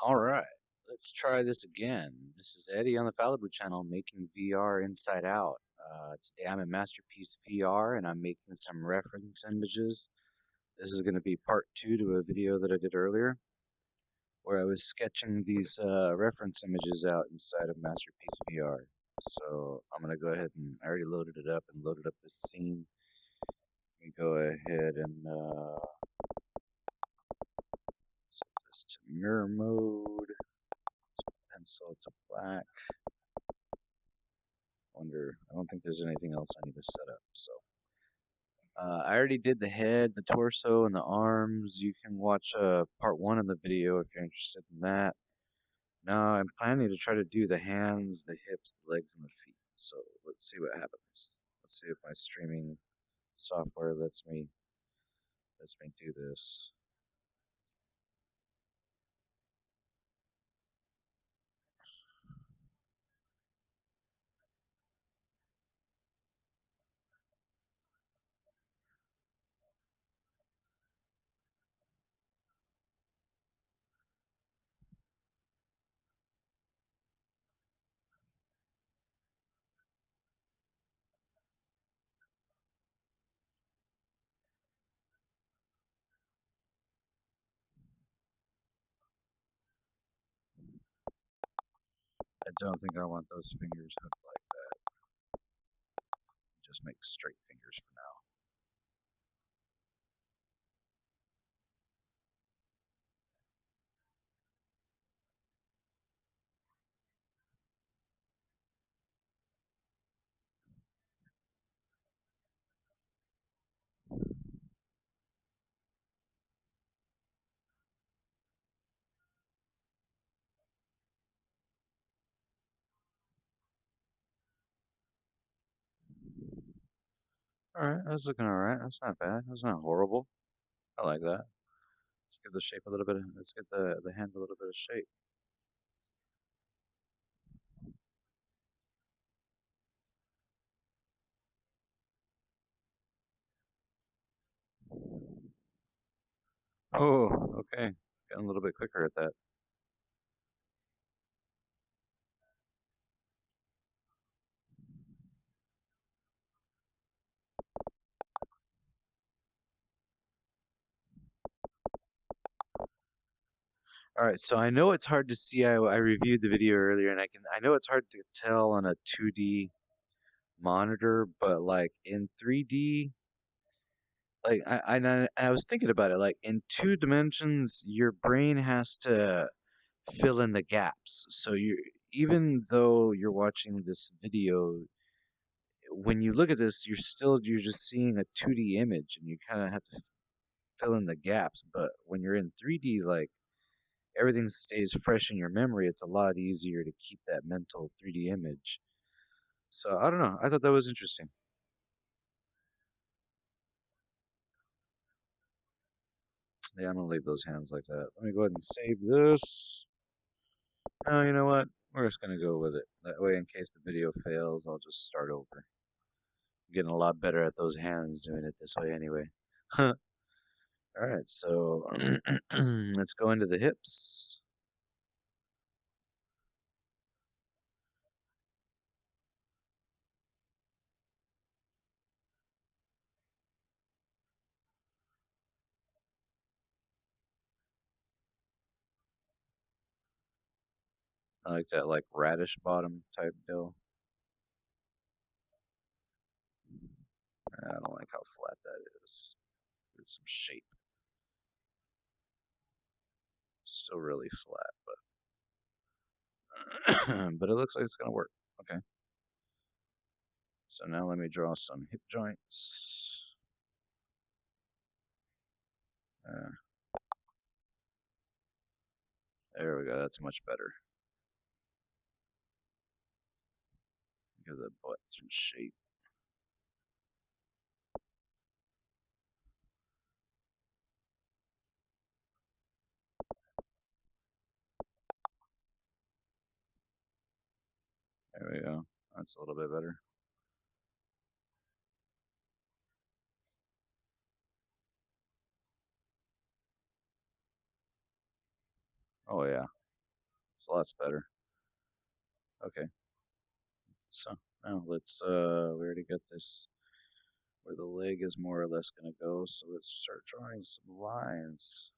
All right, let's try this again. This is Eddie on the Fallibu channel making VR inside out. Today I'm in Masterpiece VR and I'm making some reference images. This is going to be part 2 to a video that I did earlier where I was sketching these reference images out inside of Masterpiece VR. So I'm going to go ahead and I already loaded it up and loaded up this scene. Let me go ahead and set this to mirror mode. Pencil to black. I don't think there's anything else I need to set up. So I already did the head, the torso, and the arms. You can watch part 1 of the video if you're interested in that. Now I'm planning to try to do the hands, the hips, the legs, and the feet. So let's see what happens. Let's see if my streaming software lets me do this. I don't think I want those fingers hooked like that. Just make straight fingers for now. Alright, that's looking alright. That's not bad. That's not horrible. I like that. Let's give the shape a little bit of, let's get the hand a little bit of shape. Oh, okay. Getting a little bit quicker at that. All right, so I know it's hard to see. I reviewed the video earlier, and I know it's hard to tell on a 2D monitor, but like in 3D, like I was thinking about it. Like in 2 dimensions, your brain has to fill in the gaps. So you, even though you're watching this video, when you look at this, you're just seeing a 2D image, and you kind of have to fill in the gaps. But when you're in 3D, like everything stays fresh in your memory, it's a lot easier to keep that mental 3D image. So I don't know. I thought that was interesting. Yeah, I'm gonna leave those hands like that. Let me go ahead and save this. Oh, you know what? We're just gonna go with it. That way, in case the video fails, I'll just start over. I'm getting a lot better at those hands doing it this way anyway. All right, so let's go into the hips. I like that like radish bottom type deal. I don't like how flat that is. There's some shape. Still really flat, but but it looks like it's gonna work. Okay. So now let me draw some hip joints. Uh, there we go. That's much better. Give the butt some shape. There we go. That's a little bit better. Oh yeah, it's lots better. Okay, so now let's we already got this where the leg is more or less gonna go, so let's start drawing some lines.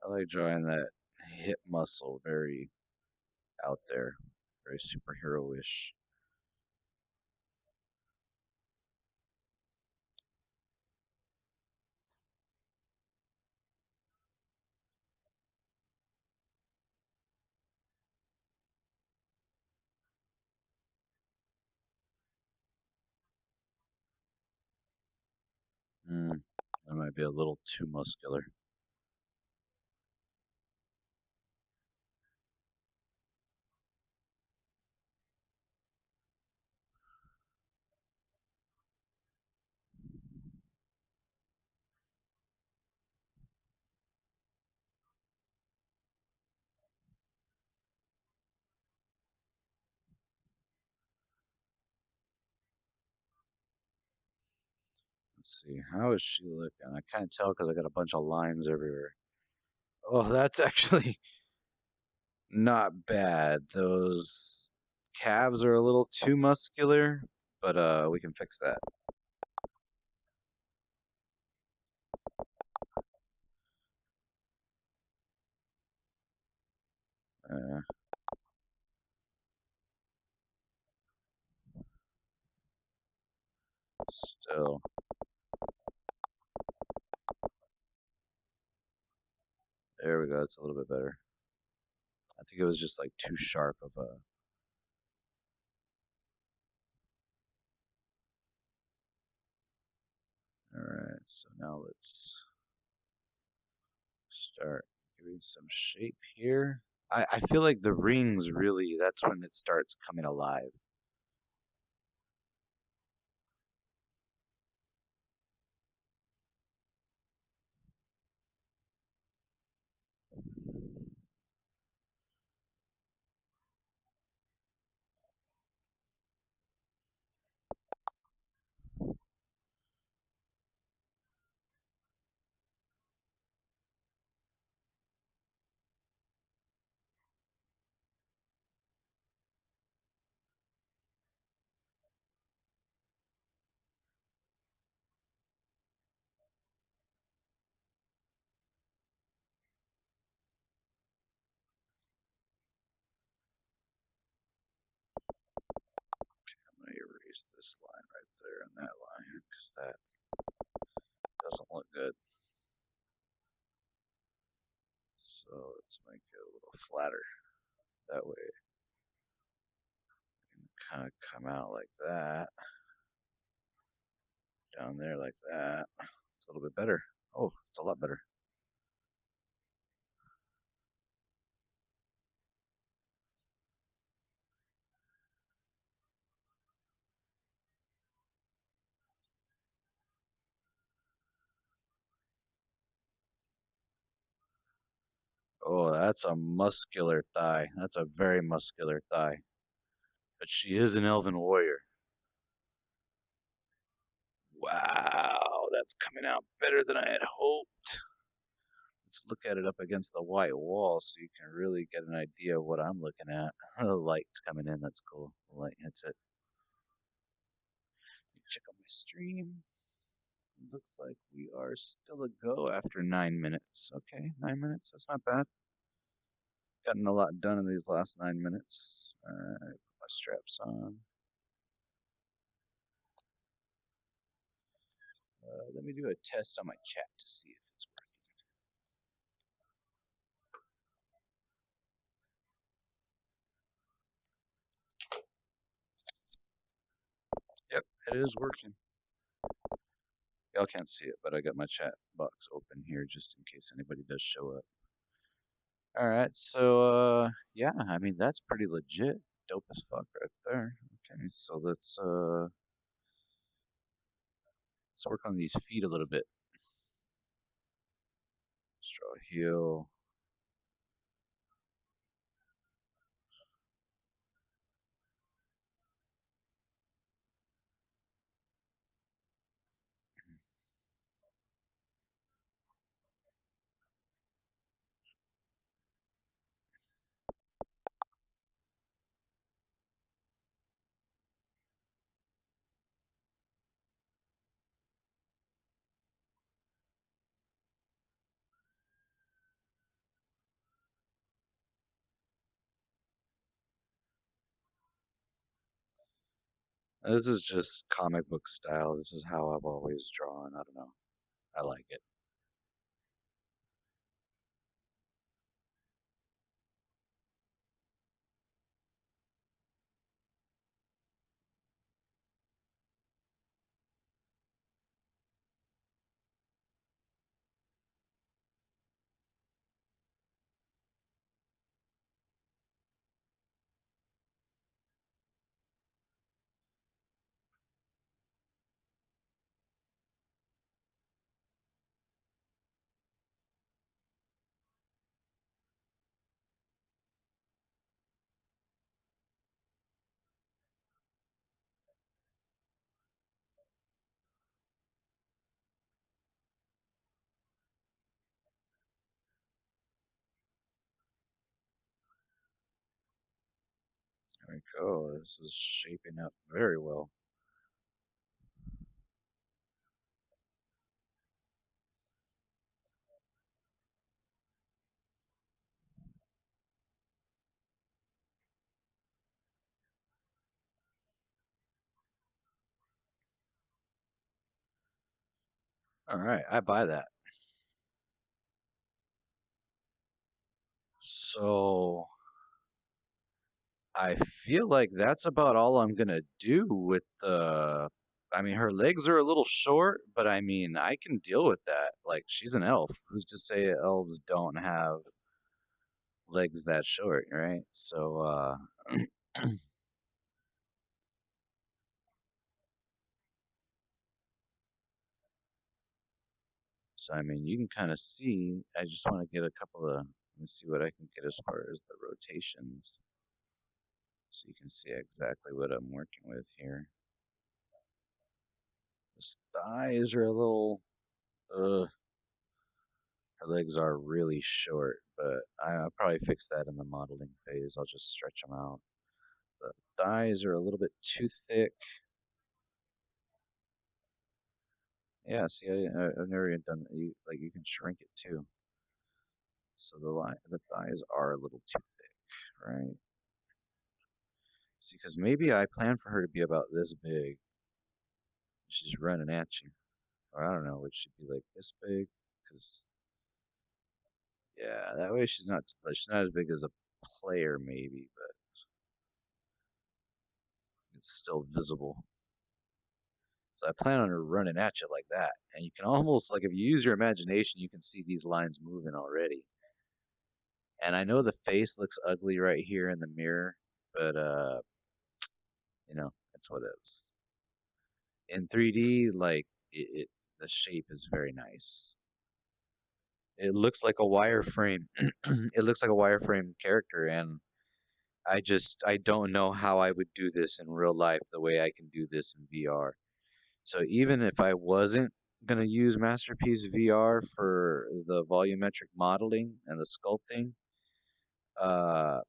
I like drawing that hip muscle very out there, very superhero-ish. That might be a little too muscular. Let's see, how is she looking? I can't tell because I got a bunch of lines everywhere. Oh, that's actually not bad. Those calves are a little too muscular, but we can fix that. Uh, Still, there we go. It's a little bit better. I think it was just like too sharp of a. All right, so now let's start giving some shape here. I feel like the rings really, that's when it starts coming alive. I'm going to erase this line right there and that line because that doesn't look good. So let's make it a little flatter. That way it can kind of come out like that. Down there like that. It's a little bit better. Oh, it's a lot better. Oh, that's a muscular thigh. That's a very muscular thigh. But she is an elven warrior. Wow, that's coming out better than I had hoped. Let's look at it up against the white wall so you can really get an idea of what I'm looking at. The light's coming in. That's cool. The light hits it. Check out my stream. Looks like we are still a go after 9 minutes. Okay, 9 minutes. That's not bad. Gotten a lot done in these last 9 minutes. Alright, put my straps on. Let me do a test on my chat to see if it's working. Yep, it is working. Y'all can't see it, but I got my chat box open here just in case anybody does show up. All right, so yeah, I mean that's pretty legit, dope as fuck right there. Okay, so let's work on these feet a little bit. Let's draw a heel. This is just comic book style. This is how I've always drawn. I don't know. I like it. There we go. This is shaping up very well. All right, I buy that. So I feel like that's about all I'm gonna do with the. I mean, her legs are a little short, but I mean, I can deal with that. Like, she's an elf. Who's to say elves don't have legs that short, right? So I mean, you can kind of see. I just want to get a couple of. Let me see what I can get as far as the rotations, so you can see exactly what I'm working with here. His thighs are a little. Ugh. Her legs are really short, but I'll probably fix that in the modeling phase. I'll just stretch them out. The thighs are a little bit too thick. Yeah, see, I've never even done that. You can shrink it too. So the thighs are a little too thick, right? See, because maybe I plan for her to be about this big. She's running at you, or I don't know, would she be like this big? Because yeah, that way she's not as big as a player maybe, but it's still visible. So I plan on her running at you like that. And you can almost, like, if you use your imagination, you can see these lines moving already. And I know the face looks ugly right here in the mirror, but, that's what it is. In 3D, like, the shape is very nice. It looks like a wireframe. It looks like a wireframe character, and I don't know how I would do this in real life the way I can do this in VR. So even if I wasn't going to use Masterpiece VR for the volumetric modeling and the sculpting, uh,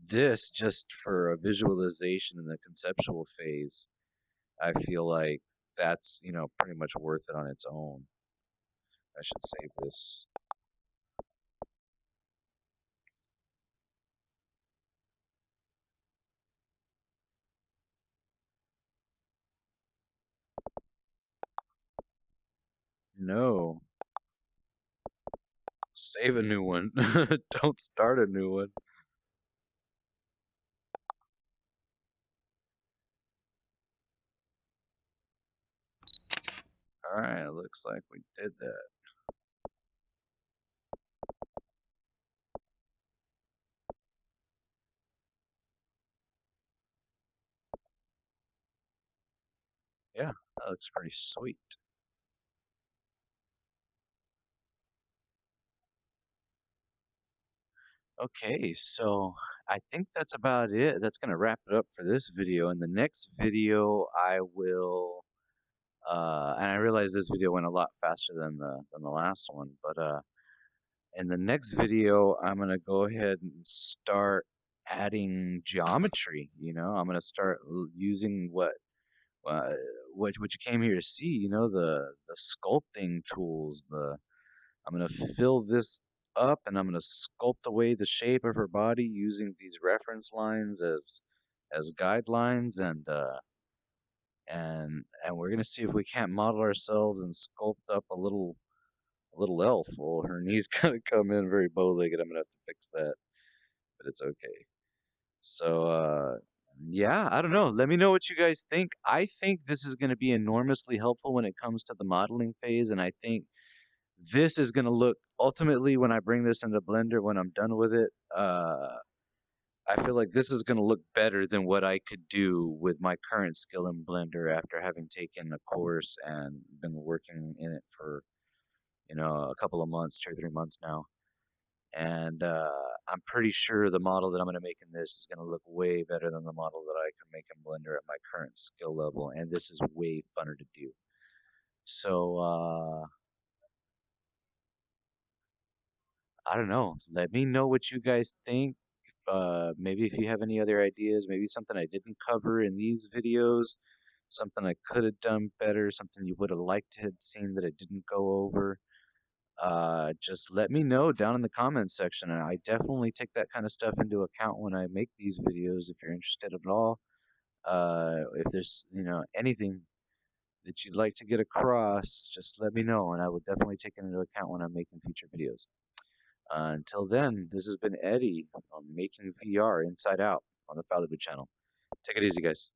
this just for a visualization in the conceptual phase, I feel like that's, pretty much worth it on its own. I should save this. No, save a new one. Don't start a new one. All right, looks like we did that. Yeah, that looks pretty sweet. Okay, so I think that's about it. That's gonna wrap it up for this video. In the next video, I will, and I realize this video went a lot faster than the last one, but in the next video, I'm gonna go ahead and start adding geometry. I'm gonna start using uh, what you came here to see. The sculpting tools, I'm going to fill this up and I'm going to sculpt away the shape of her body using these reference lines as guidelines, and and we're gonna see if we can't model ourselves and sculpt up a little elf. Well, her knees kind of come in very bow-legged. I'm gonna have to fix that, but it's okay. So, yeah, I don't know. Let me know what you guys think. I think this is going to be enormously helpful when it comes to the modeling phase, and I think this is going to look ultimately when I bring this into Blender when I'm done with it. I feel like this is going to look better than what I could do with my current skill in Blender after having taken a course and been working in it for, a couple of months, 2 or 3 months now. And I'm pretty sure the model that I'm going to make in this is going to look way better than the model that I can make in Blender at my current skill level, and this is way funner to do. So I don't know. Let me know what you guys think. If, maybe if you have any other ideas, maybe something I didn't cover in these videos, something I could have done better, something you would have liked to have seen that I didn't go over. Just let me know down in the comments section. And I definitely take that kind of stuff into account when I make these videos if you're interested at all. If there's, anything that you'd like to get across, just let me know and I will definitely take it into account when I'm making future videos. Until then, this has been Eddie on Making VR Inside Out on the Fallywood channel. Take it easy, guys.